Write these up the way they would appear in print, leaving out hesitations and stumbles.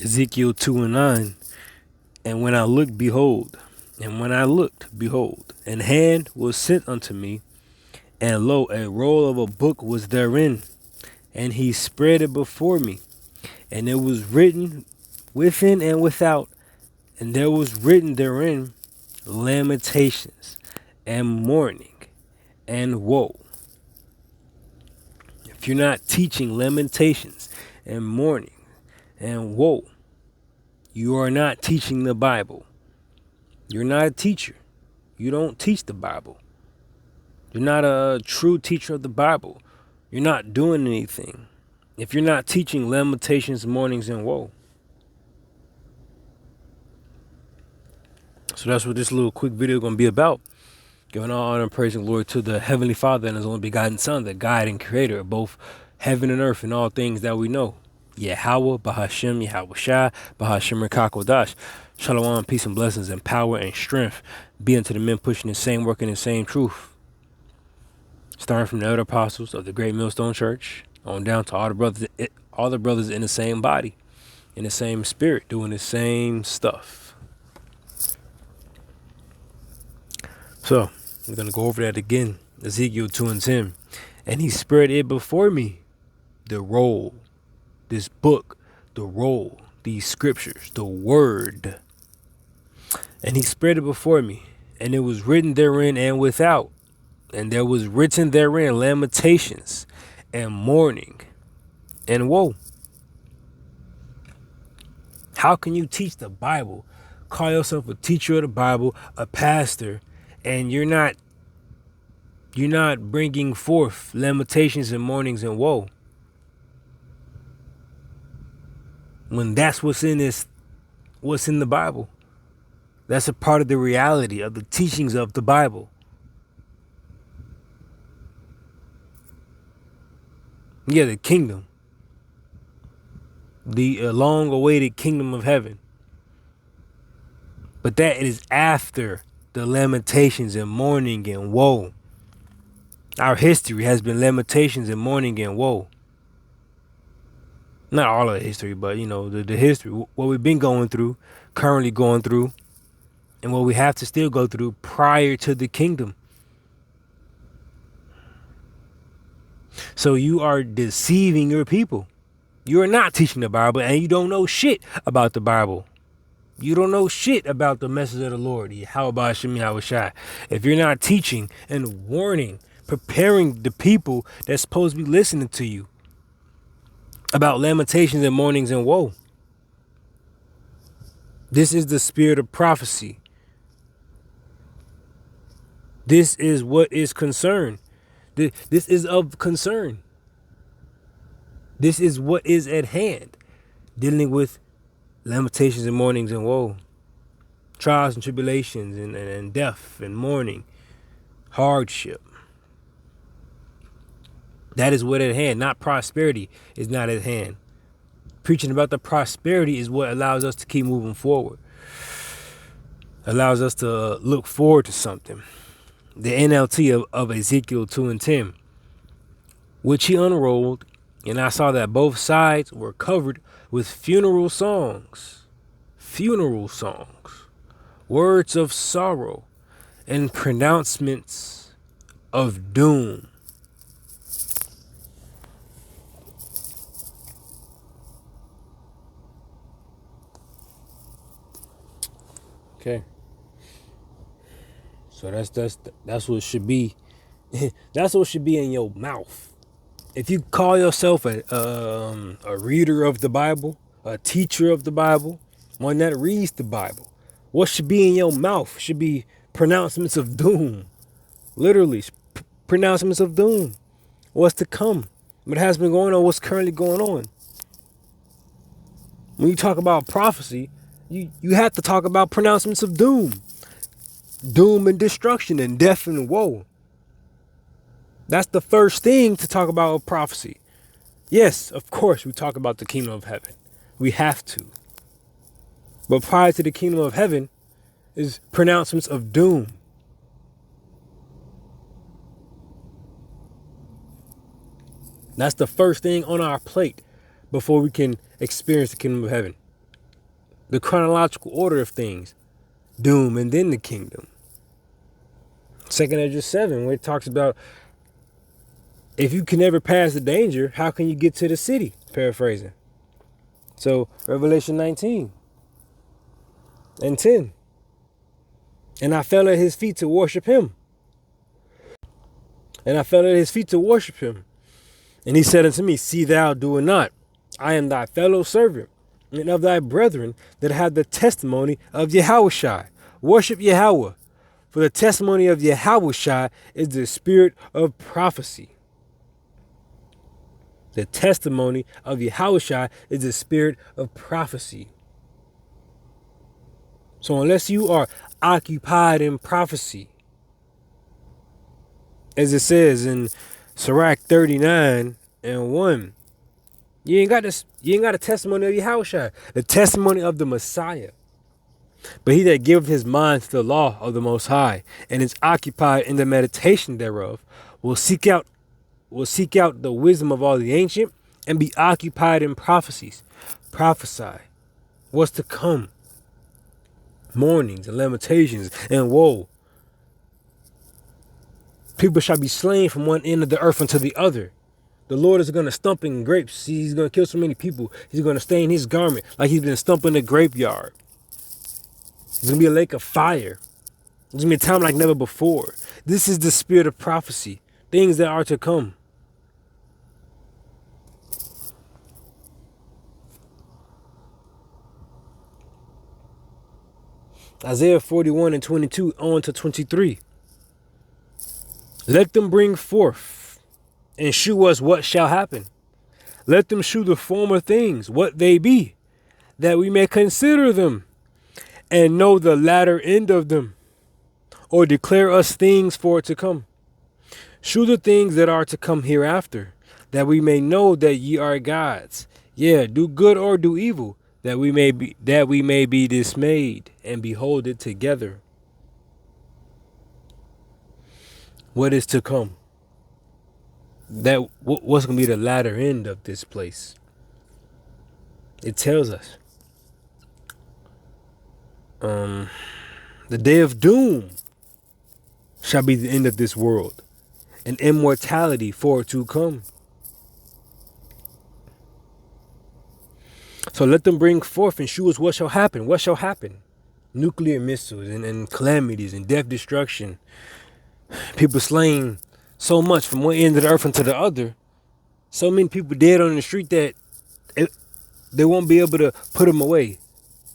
Ezekiel 2 and 9. And when I looked, behold, an hand was sent unto me, and lo, a roll of a book was therein. And he spread it before me, and it was written within and without, and there was written therein lamentations and mourning and woe. If you're not teaching lamentations and mourning and woe, you are not teaching the Bible. You're not a teacher. You don't teach the Bible. You're not a true teacher of the Bible. You're not doing anything if you're not teaching lamentations, mournings, and woe. So that's what this little quick video is going to be about. Giving all honor and praise and glory to the Heavenly Father and His only begotten Son, the guide and creator of both heaven and earth and all things that we know. Yahweh, Bahashem, Yahweh Shai, Bahashem, Rekakodash. Shalom, peace and blessings and power and strength be unto the men pushing the same work and the same truth. Starting from the other apostles of the Great Millstone Church on down to all the brothers in the same body, in the same spirit, doing the same stuff. So we're gonna go over that again. Ezekiel 2 and 10. And he spread it before me, the roll, this book, the roll, these scriptures, the word. And he spread it before me, and it was written therein and without. And there was written therein lamentations and mourning and woe. How can you teach the Bible, call yourself a teacher of the Bible, a pastor, and you're not bringing forth lamentations and mournings and woe? When that's what's in the Bible. That's a part of the reality of the teachings of the Bible. Yeah, the kingdom. The long-awaited kingdom of heaven. But that is after the lamentations and mourning and woe. Our history has been lamentations and mourning and woe. Not all of the history, but the history, what we've been going through, currently going through, and what we have to still go through prior to the kingdom. So you are deceiving your people. You are not teaching the Bible, and you don't know shit about the Bible. You don't know shit about the message of the Lord. How about Hashem Yahweh Shai? If you're not teaching and warning, preparing the people that's supposed to be listening to you about lamentations and mournings and woe. This is the spirit of prophecy. This is what is concerned. This is of concern. This is what is at hand. Dealing with lamentations and mournings and woe. Trials and tribulations and death and mourning. Hardship. That is what at hand. Not prosperity is not at hand. Preaching about the prosperity is what allows us to keep moving forward. Allows us to look forward to something. The NLT of Ezekiel 2 and 10, which he unrolled, and I saw that both sides were covered with funeral songs, words of sorrow, and pronouncements of doom. Okay. So that's what should be. That's what should be in your mouth. If you call yourself a reader of the Bible, a teacher of the Bible, one that reads the Bible, what should be in your mouth should be pronouncements of doom. Literally, pronouncements of doom. What's to come? What has been going on? What's currently going on? When you talk about prophecy, you have to talk about pronouncements of doom. Doom and destruction and death and woe. That's the first thing to talk about prophecy. Yes, of course, we talk about the kingdom of heaven. We have to. But prior to the kingdom of heaven is pronouncements of doom. That's the first thing on our plate before we can experience the kingdom of heaven. the chronological order of things. Doom and then the kingdom. 2nd Ezra 7, where it talks about if you can never pass the danger, how can you get to the city? Paraphrasing. So Revelation 19 and 10. And I fell at his feet to worship him. And I fell at his feet to worship him. And he said unto me, see thou do it not. I am thy fellow servant and of thy brethren that have the testimony of Yahushua. Worship Yahweh. For the testimony of Yahushua is the spirit of prophecy. The testimony of Yahushua is the spirit of prophecy. So unless you are occupied in prophecy, as it says in Sirach 39 and 1, you ain't got a testimony of Yahushua, the testimony of the Messiah. But he that giveth his mind to the law of the Most High and is occupied in the meditation thereof will seek out the wisdom of all the ancient and be occupied in prophecies. Prophesy what's to come. Mournings and lamentations and woe. People shall be slain from one end of the earth unto the other. The Lord is going to stump in grapes. He's going to kill so many people. He's going to stain his garment like he's been stumping the graveyard. There's going to be a lake of fire. There's going to be a time like never before. This is the spirit of prophecy. Things that are to come. Isaiah 41 and 22 on to 23. Let them bring forth and shew us what shall happen. Let them shew the former things, what they be, that we may consider them and know the latter end of them, or declare us things for it to come. Shew the things that are to come hereafter, that we may know that ye are gods. Yeah, do good or do evil, that we may be dismayed and behold it together. What is to come? What's going to be the latter end of this place? It tells us. The day of doom shall be the end of this world, and immortality for it to come. So let them bring forth and shew us what shall happen. What shall happen? Nuclear missiles and calamities and death, destruction. People slain so much from one end of the earth into the other. So many people dead on the street that they won't be able to put them away,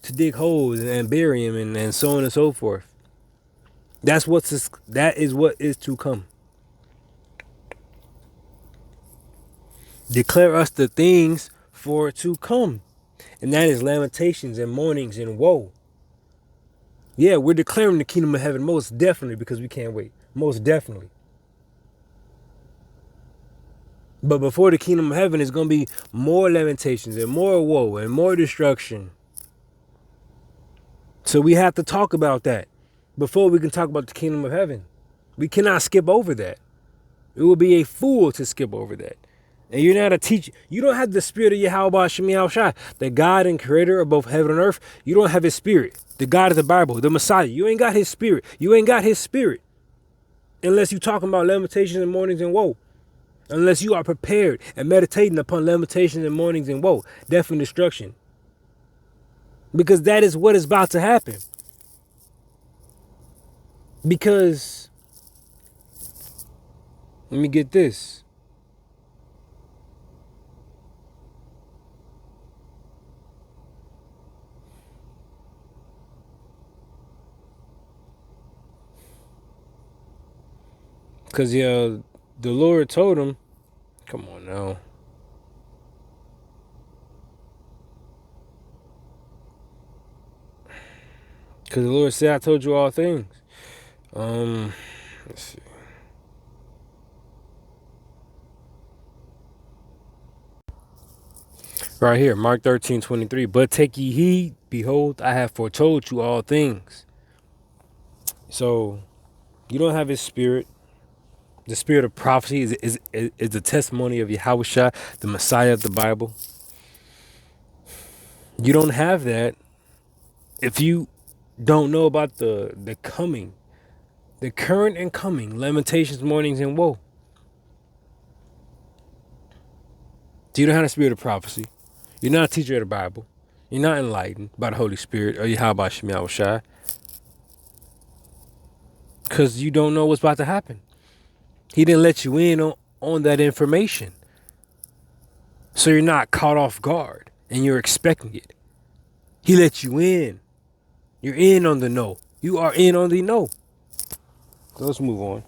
to dig holes and bury them and so on and so forth. That is what is to come. Declare us the things for it to come. And that is lamentations and mournings and woe. Yeah, we're declaring the kingdom of heaven most definitely because we can't wait. Most definitely. But before the kingdom of heaven is going to be more lamentations and more woe and more destruction. So we have to talk about that before we can talk about the kingdom of heaven. We cannot skip over that. It would be a fool to skip over that. And you're not a teacher. You don't have the spirit of Yahweh Shai, the God and creator of both heaven and earth. You don't have his spirit. The God of the Bible, the Messiah. You ain't got his spirit. You ain't got his spirit. Unless you're talking about lamentations and mournings and woe. Unless you are prepared and meditating upon lamentations and mournings and woe. Death and destruction. Because that is what is about to happen. Because, let me get this. Because, the Lord told him, come on now. Because the Lord said, I told you all things. Let's see. Right here, Mark 13:23. But take ye heed, behold, I have foretold you all things. So, you don't have his spirit. The spirit of prophecy is the testimony of Yahushua, the Messiah of the Bible. You don't have that If you don't know about the coming, the current and coming lamentations, mournings, and woe, so you don't have the spirit of prophecy. You're not a teacher of the Bible. You're not enlightened by the Holy Spirit or Yahweh Shem Shai, because you don't know what's about to happen. He didn't let you in on that information. So you're not caught off guard and you're expecting it. He let you in. You're in on the no. You are in on the no. So let's move on.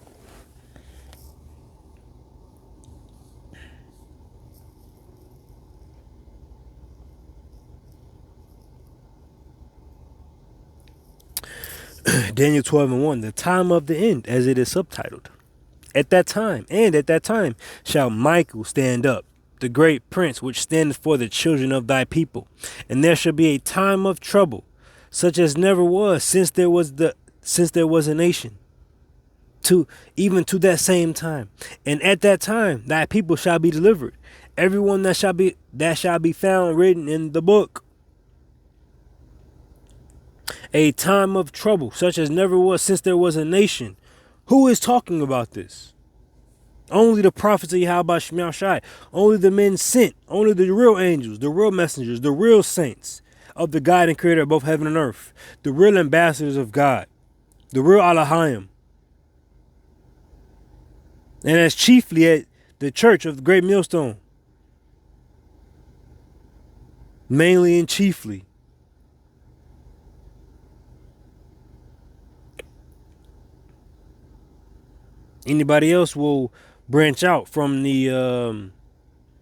Daniel 12:1, the time of the end, as it is subtitled. At that time shall Michael stand up, the great prince which standeth for the children of thy people. And there shall be a time of trouble, such as never was since there was a nation, to even to that same time. And at that time thy people shall be delivered, everyone that shall be found written in the book. A time of trouble, such as never was since there was a nation. Who is talking about this? Only the prophets of Yahweh Shem Shai. Only the men sent. Only the real angels, the real messengers, the real saints of the God and creator of both heaven and earth. The real ambassadors of God. The real Elohim. And as chiefly at the church of the great millstone. Mainly and chiefly. Anybody else will branch out from the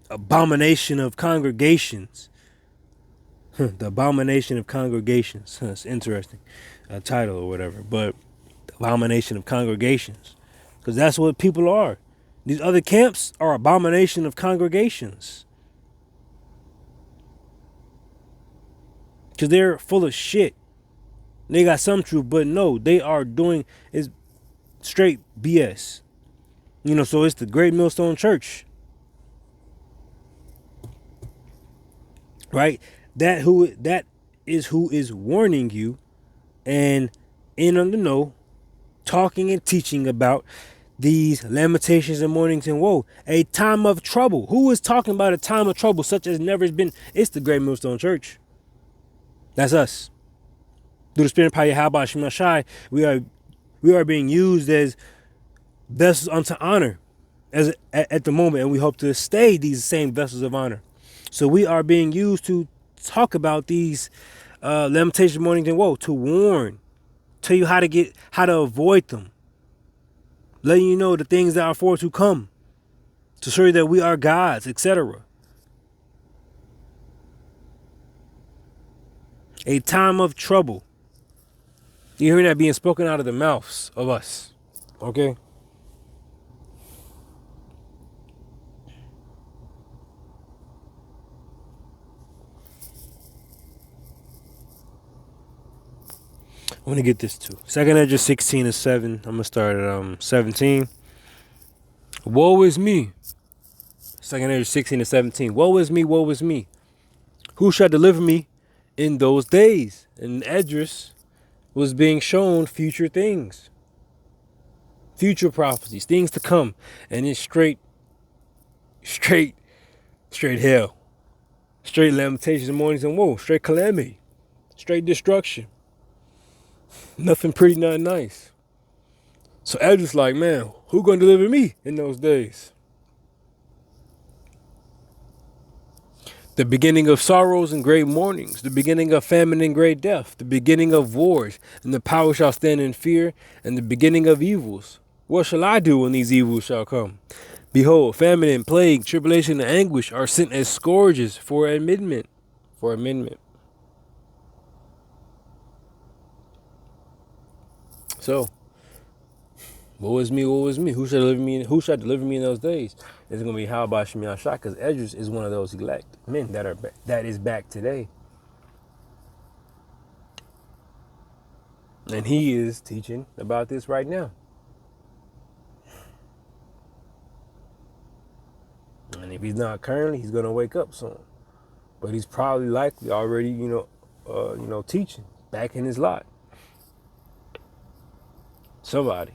abomination of congregations. The abomination of congregations. It's interesting. Title or whatever. But the abomination of congregations. Because that's what people are. These other camps are abomination of congregations. Because they're full of shit. They got some truth, but no, they are doing is straight BS. So it's the Great Millstone Church. Right? That is who is warning you and in on the know, talking and teaching about these lamentations and mournings and woe. A time of trouble. Who is talking about a time of trouble such as never has been? It's the Great Millstone Church. That's us. Through the Spirit of Power, Yahweh Shem Shai, we are being used as vessels unto honor at the moment, and we hope to stay these same vessels of honor. So we are being used to talk about these lamentations, mournings, and woe, to warn, tell you how to avoid them, letting you know the things that are for to come, to show you that we are gods, etc. A time of trouble. You hear that being spoken out of the mouths of us. Okay? I want to get this too. 2nd Esdras 16:7. I'm going to start at 17. Woe is me. 2nd Esdras 16:17. Woe is me, woe is me. Who shall deliver me in those days? And Esdras was being shown future things. Future prophecies, things to come. And it's straight hell. Straight lamentations and mournings and woe. Straight calamity. Straight destruction. Nothing pretty, nothing nice. So Esdras like, man, who gonna deliver me in those days? The beginning of sorrows and great mournings, the beginning of famine and great death, the beginning of wars, and the power shall stand in fear, and the beginning of evils. What shall I do when these evils shall come? Behold, famine and plague, tribulation and anguish are sent as scourges for amendment. So, woe is me, woe is me. Who shall deliver me in those days? It's going to be Yahweh Shem Shai, because Esdras is one of those elect men that is back today. And he is teaching about this right now. And if he's not currently, he's going to wake up soon. But he's probably likely already, teaching. back in his lot. Somebody.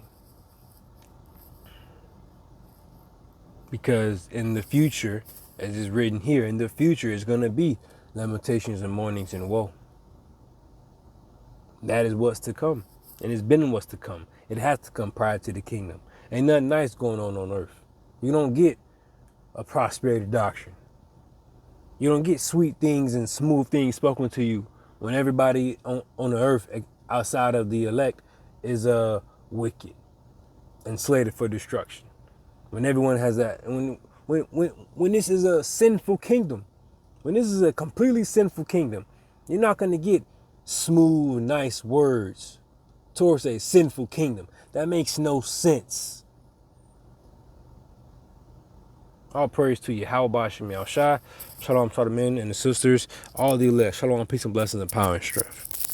Because in the future, as is written here, in the future is going to be lamentations and mournings and woe. That is what's to come. And it's been what's to come. It has to come prior to the kingdom. Ain't nothing nice going on earth. You don't get a prosperity doctrine. You don't get sweet things and smooth things spoken to you when everybody on the earth outside of the elect is wicked and slated for destruction. When everyone has that, when this is a sinful kingdom, when this is a completely sinful kingdom, you're not going to get smooth, nice words towards a sinful kingdom. That makes no sense. All praise to you. How about Shem Shai? Shalom to the men and the sisters, all the elect. Shalom, peace and blessings and power and strength.